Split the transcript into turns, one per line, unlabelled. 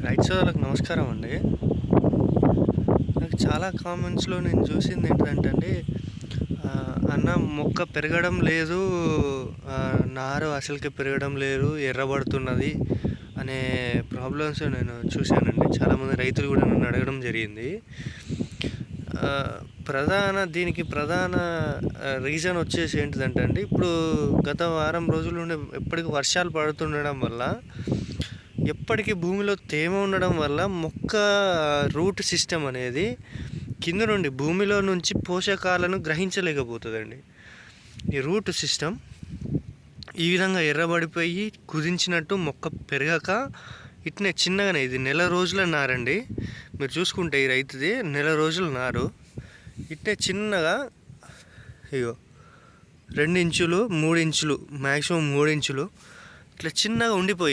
రైతు సోదరులకు నమస్కారం అండి. నాకు చాలా కామెంట్స్లో నేను చూసింది ఏంటంటే అండి, అన్న మొక్క పెరగడం లేదు, నారు అసలుకి పెరగడం లేదు, ఎర్రబడుతున్నది అనే ప్రాబ్లమ్స్ నేను చూశానండి. చాలామంది రైతులు కూడా నన్ను అడగడం జరిగింది. దీనికి ప్రధాన రీజన్ వచ్చేసి ఏంటిదంటే అండి, ఇప్పుడు గత వారం రోజుల నుండి ఎప్పటికీ వర్షాలు పడుతుండడం వల్ల, ఎప్పటికీ భూమిలో తేమ ఉండడం వల్ల మొక్క రూట్ సిస్టమ్ అనేది కింద నుండి భూమిలో నుంచి పోషకాలను గ్రహించలేకపోతుందండి. ఈ రూట్ సిస్టమ్ ఈ విధంగా ఎర్రబడిపోయి కుదించినట్టు మొక్క పెరగక ఇట్నే చిన్నగానే, ఇది నెల రోజుల నారండి. మీరు చూసుకుంటే ఈ రైతుది నెల రోజుల నారు ఇట్నే చిన్నగా, ఇగో 2 ఇంచులు 3 ఇంచులు మ్యాక్సిమం 3 ఇంచులు ఇట్లా చిన్నగా ఉండిపోయింది.